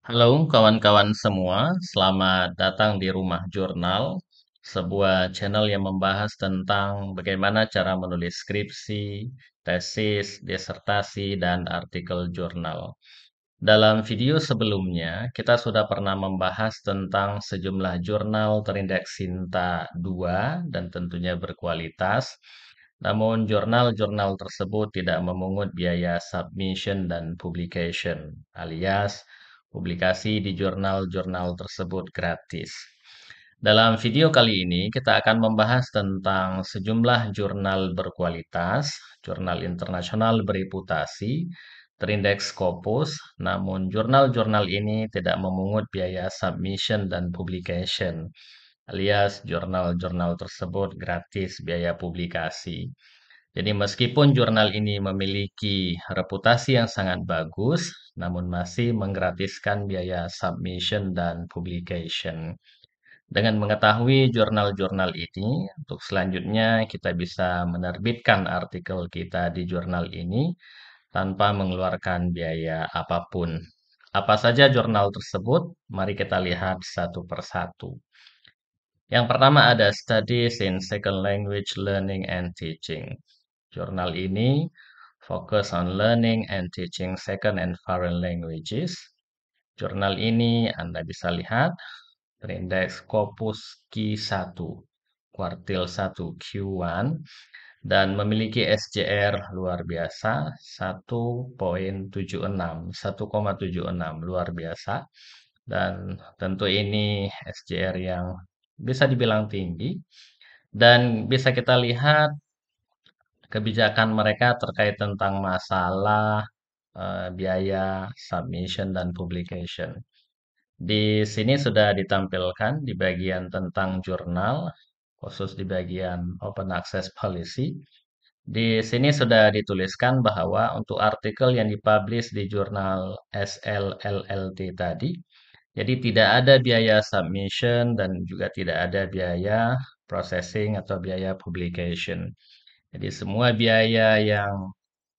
Halo kawan-kawan semua, selamat datang di Rumah Jurnal, sebuah channel yang membahas tentang bagaimana cara menulis skripsi, tesis, disertasi, dan artikel jurnal. Dalam video sebelumnya, kita sudah pernah membahas tentang sejumlah jurnal terindeks Sinta 2 dan tentunya berkualitas. Namun, jurnal-jurnal tersebut tidak memungut biaya submission dan publication, alias publikasi di jurnal-jurnal tersebut gratis. Dalam video kali ini, kita akan membahas tentang sejumlah jurnal berkualitas, jurnal internasional bereputasi, terindeks Scopus, namun jurnal-jurnal ini tidak memungut biaya submission dan publication, alias jurnal-jurnal tersebut gratis biaya publikasi. Jadi meskipun jurnal ini memiliki reputasi yang sangat bagus, namun masih menggratiskan biaya submission dan publication. Dengan mengetahui jurnal-jurnal ini, untuk selanjutnya kita bisa menerbitkan artikel kita di jurnal ini tanpa mengeluarkan biaya apapun. Apa saja jurnal tersebut? Mari kita lihat satu persatu. Yang pertama ada Studies in Second Language Learning and Teaching. Jurnal ini fokus on learning and teaching second and foreign languages. Jurnal ini Anda bisa lihat terindeks Scopus Q1, kuartil 1 Q1, dan memiliki SJR luar biasa 1,76, 1,76 luar biasa. Dan tentu ini SJR yang bisa dibilang tinggi. Dan bisa kita lihat kebijakan mereka terkait tentang masalah biaya submission dan publication. Di sini sudah ditampilkan di bagian tentang jurnal, khusus di bagian Open Access Policy. Di sini sudah dituliskan bahwa untuk artikel yang dipublish di jurnal SLLLT tadi, jadi tidak ada biaya submission dan juga tidak ada biaya processing atau biaya publication. Jadi semua biaya yang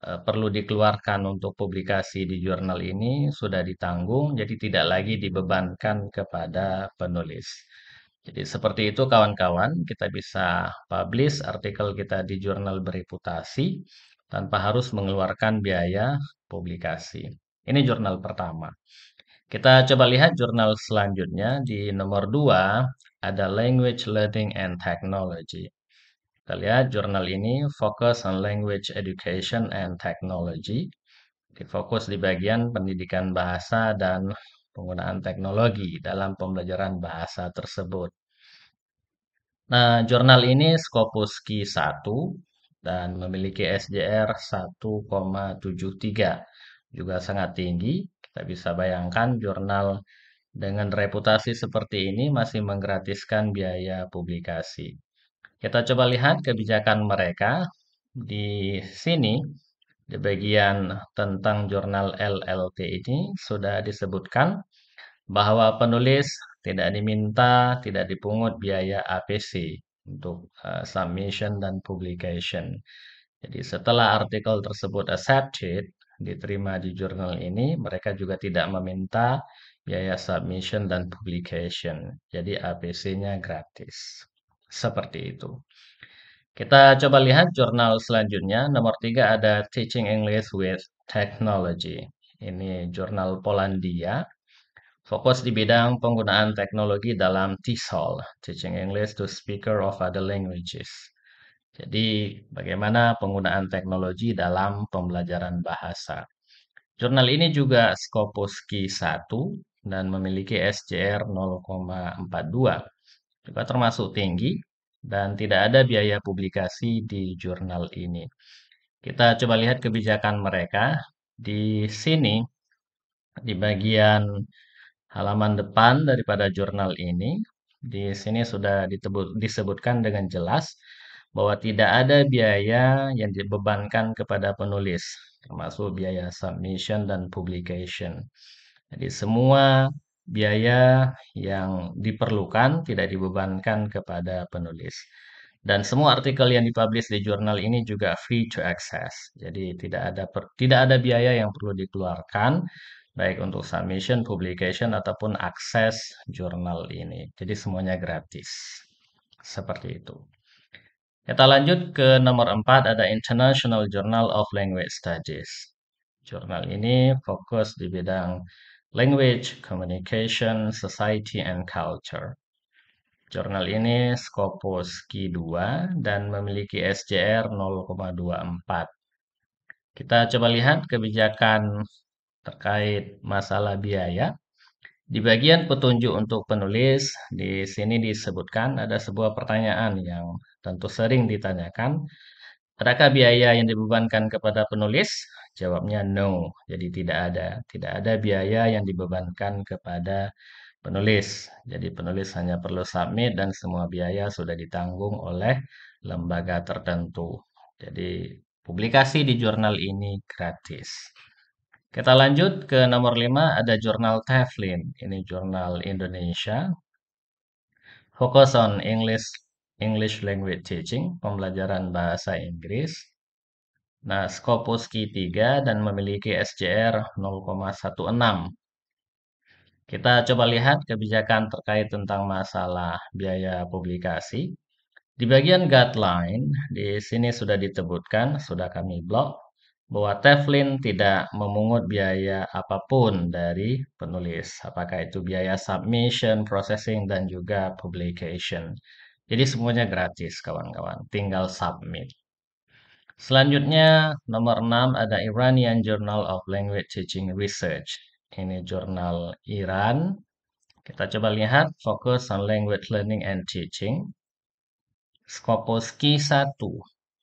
perlu dikeluarkan untuk publikasi di jurnal ini sudah ditanggung, jadi tidak lagi dibebankan kepada penulis. Jadi seperti itu kawan-kawan, kita bisa publish artikel kita di jurnal bereputasi tanpa harus mengeluarkan biaya publikasi. Ini jurnal pertama. Kita coba lihat jurnal selanjutnya di nomor 2 ada Language Learning and Technology. Kita lihat jurnal ini fokus on language education and technology. Difokus di bagian pendidikan bahasa dan penggunaan teknologi dalam pembelajaran bahasa tersebut. Nah, jurnal ini Scopus Q1 dan memiliki SJR 1,73. Juga sangat tinggi. Kita bisa bayangkan jurnal dengan reputasi seperti ini masih menggratiskan biaya publikasi. Kita coba lihat kebijakan mereka. Di sini, di bagian tentang jurnal LLT ini sudah disebutkan bahwa penulis tidak dipungut biaya APC untuk submission dan publication. Jadi setelah artikel tersebut accepted, diterima di jurnal ini, mereka juga tidak meminta biaya submission dan publication. Jadi APC-nya gratis. Seperti itu. Kita coba lihat jurnal selanjutnya. Nomor 3 ada Teaching English with Technology. Ini jurnal Polandia. Fokus di bidang penggunaan teknologi dalam TESOL, Teaching English to Speaker of Other Languages. Jadi, bagaimana penggunaan teknologi dalam pembelajaran bahasa. Jurnal ini juga Scopus Q1 dan memiliki SJR 0,42. Juga termasuk tinggi dan tidak ada biaya publikasi di jurnal ini. Kita coba lihat kebijakan mereka. Di sini, di bagian halaman depan daripada jurnal ini, di sini sudah disebutkan dengan jelas bahwa tidak ada biaya yang dibebankan kepada penulis, termasuk biaya submission dan publication. Jadi semua biaya yang diperlukan tidak dibebankan kepada penulis. Dan semua artikel yang dipublish di jurnal ini juga free to access. Jadi tidak ada biaya yang perlu dikeluarkan. baik untuk submission, publication, ataupun akses jurnal ini. Jadi semuanya gratis. Seperti itu. Kita lanjut ke nomor 4, ada International Journal of Language Studies. Jurnal ini fokus di bidang language, communication, society, and culture. Jurnal ini Scopus Q2 dan memiliki SJR 0,24. Kita coba lihat kebijakan terkait masalah biaya. Di bagian petunjuk untuk penulis, di sini disebutkan ada sebuah pertanyaan yang tentu sering ditanyakan. Adakah biaya yang dibebankan kepada penulis? Jawabnya no. Jadi tidak ada biaya yang dibebankan kepada penulis. Jadi penulis hanya perlu submit dan semua biaya sudah ditanggung oleh lembaga tertentu. Jadi publikasi di jurnal ini gratis. Kita lanjut ke nomor 5, ada jurnal Teflin. Ini jurnal Indonesia. Fokus on English language teaching, pembelajaran bahasa Inggris. Nah, Scopus Q3 dan memiliki SJR 0,16. Kita coba lihat kebijakan terkait tentang masalah biaya publikasi. Di bagian guideline, di sini sudah disebutkan, sudah kami blok, bahwa Teflin tidak memungut biaya apapun dari penulis. Apakah itu biaya submission, processing, dan juga publication. Jadi semuanya gratis, kawan-kawan. Tinggal submit. Selanjutnya, nomor 6 ada Iranian Journal of Language Teaching Research. Ini jurnal Iran. Kita coba lihat, fokus on language learning and teaching. Scopus Q1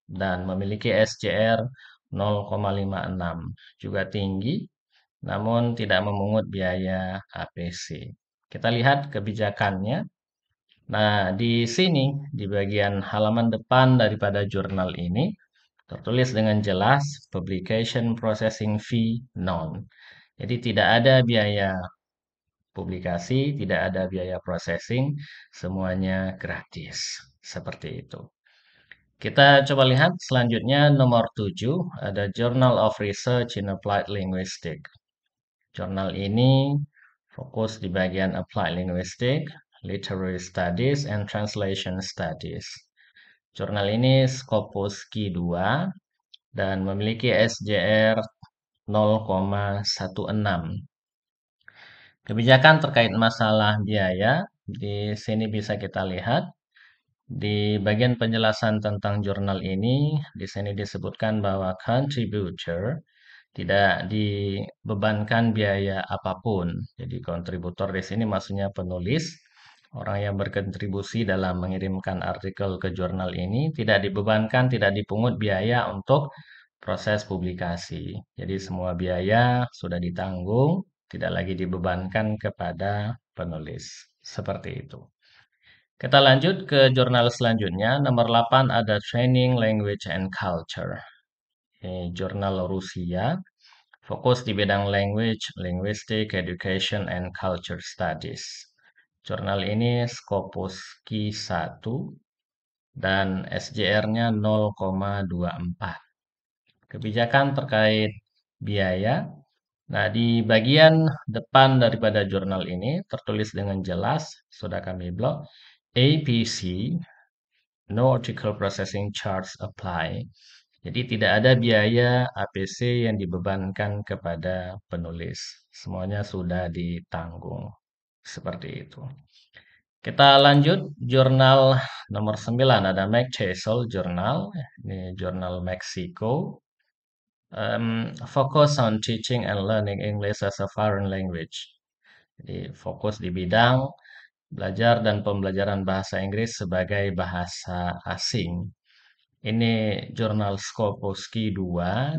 dan memiliki SJR 0,56. Juga tinggi, namun tidak memungut biaya APC. Kita lihat kebijakannya. Nah, di sini, di bagian halaman depan daripada jurnal ini, tertulis dengan jelas, publication processing fee non. Jadi tidak ada biaya publikasi, tidak ada biaya processing, semuanya gratis. Seperti itu. Kita coba lihat selanjutnya nomor 7, ada Journal of Research in Applied Linguistics. Jurnal ini fokus di bagian Applied Linguistics, Literary Studies, and Translation Studies. Jurnal ini Scopus Q2 dan memiliki SJR 0,16. Kebijakan terkait masalah biaya, di sini bisa kita lihat. Di bagian penjelasan tentang jurnal ini, di sini disebutkan bahwa contributor tidak dibebankan biaya apapun. Jadi kontributor di sini maksudnya penulis, orang yang berkontribusi dalam mengirimkan artikel ke jurnal ini tidak dibebankan, tidak dipungut biaya untuk proses publikasi. Jadi semua biaya sudah ditanggung, tidak lagi dibebankan kepada penulis. Seperti itu. Kita lanjut ke jurnal selanjutnya. Nomor 8 ada Training Language and Culture. Ini jurnal Rusia. Fokus di bidang language, linguistic, education, and culture studies. Jurnal ini Scopus Q1 dan SJR-nya 0,24. Kebijakan terkait biaya. Nah, di bagian depan daripada jurnal ini tertulis dengan jelas, sudah kami blok, APC, no article processing charge apply. Jadi tidak ada biaya APC yang dibebankan kepada penulis. Semuanya sudah ditanggung. Seperti itu. Kita lanjut jurnal nomor 9 ada McChesel Journal. Ini jurnal Meksiko. Focus on teaching and learning English as a foreign language. Jadi fokus di bidang belajar dan pembelajaran bahasa Inggris sebagai bahasa asing. Ini jurnal Scopus Q2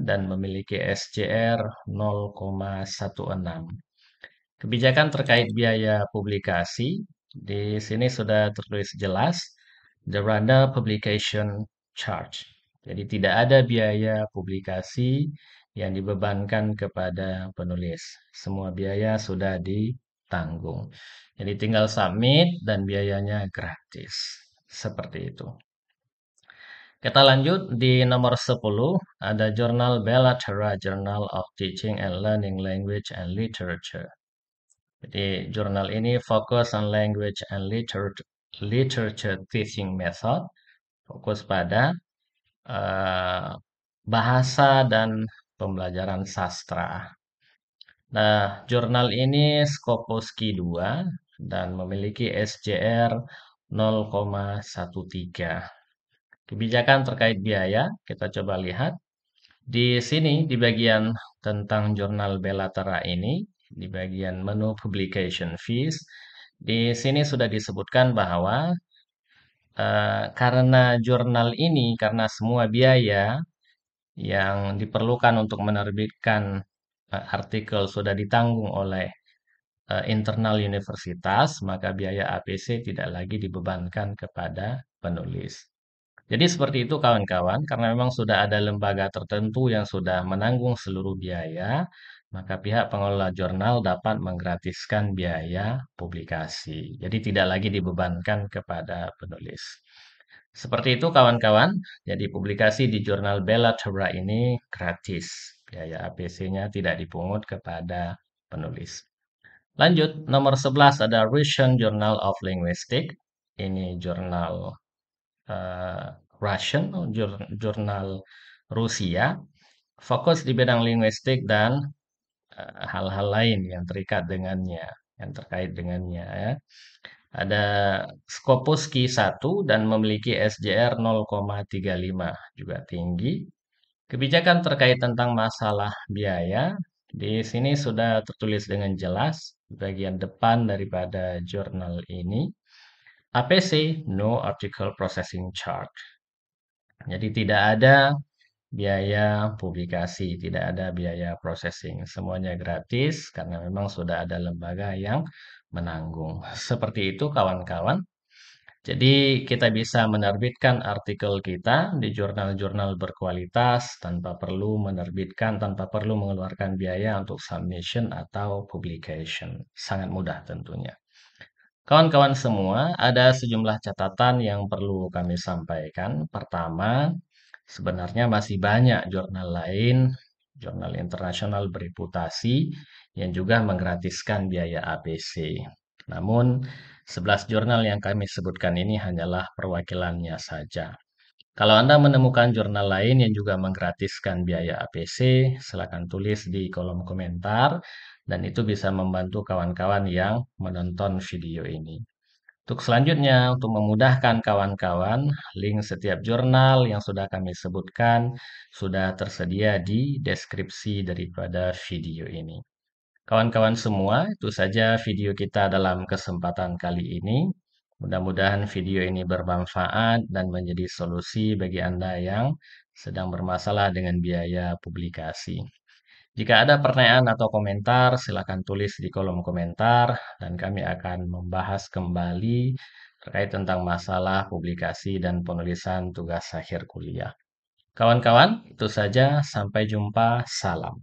dan memiliki SJR 0,16. Kebijakan terkait biaya publikasi, di sini sudah tertulis jelas, the Randa Publication Charge. Jadi tidak ada biaya publikasi yang dibebankan kepada penulis. Semua biaya sudah ditanggung. Jadi tinggal submit dan biayanya gratis. Seperti itu. Kita lanjut di nomor 10, ada jurnal Bellaterra Journal of Teaching and Learning Language and Literature. Jadi jurnal ini fokus on language and literature teaching method, fokus pada eh, bahasa dan pembelajaran sastra. Nah, jurnal ini Skoposki 2 dan memiliki SJR 0,13. Kebijakan terkait biaya, kita coba lihat. Di sini, di bagian tentang jurnal Belatera ini, di bagian menu publication fees, di sini sudah disebutkan bahwa karena jurnal ini, karena semua biaya yang diperlukan untuk menerbitkan artikel sudah ditanggung oleh internal universitas, maka biaya APC tidak lagi dibebankan kepada penulis. Jadi seperti itu kawan-kawan, karena memang sudah ada lembaga tertentu yang sudah menanggung seluruh biaya, maka pihak pengelola jurnal dapat menggratiskan biaya publikasi. Jadi tidak lagi dibebankan kepada penulis. Seperti itu kawan-kawan, jadi publikasi di jurnal Bellaterra ini gratis. Biaya APC-nya tidak dipungut kepada penulis. Lanjut, nomor 11 ada Russian Journal of Linguistics. Ini jurnal eh, Russian, jurnal Rusia, fokus di bidang linguistik dan hal-hal lain yang terikat dengannya, yang terkait dengannya ya. Ada Skopuski 1 dan memiliki SJR 0,35, juga tinggi. Kebijakan terkait tentang masalah biaya di sini sudah tertulis dengan jelas di bagian depan daripada jurnal ini. APC, no article processing charge. Jadi tidak ada biaya publikasi, tidak ada biaya processing. Semuanya gratis karena memang sudah ada lembaga yang menanggung. Seperti itu kawan-kawan. Jadi kita bisa menerbitkan artikel kita di jurnal-jurnal berkualitas tanpa perlu menerbitkan, tanpa perlu mengeluarkan biaya untuk submission atau publication. Sangat mudah tentunya. Kawan-kawan semua, ada sejumlah catatan yang perlu kami sampaikan. Pertama, sebenarnya masih banyak jurnal lain, jurnal internasional bereputasi yang juga menggratiskan biaya APC. Namun, 11 jurnal yang kami sebutkan ini hanyalah perwakilannya saja. Kalau Anda menemukan jurnal lain yang juga menggratiskan biaya APC, silakan tulis di kolom komentar dan itu bisa membantu kawan-kawan yang menonton video ini. Untuk selanjutnya, untuk memudahkan kawan-kawan, link setiap jurnal yang sudah kami sebutkan sudah tersedia di deskripsi daripada video ini. Kawan-kawan semua, itu saja video kita dalam kesempatan kali ini. Mudah-mudahan video ini bermanfaat dan menjadi solusi bagi Anda yang sedang bermasalah dengan biaya publikasi. Jika ada pertanyaan atau komentar, silakan tulis di kolom komentar dan kami akan membahas kembali terkait tentang masalah publikasi dan penulisan tugas akhir kuliah. Kawan-kawan, itu saja. Sampai jumpa. Salam.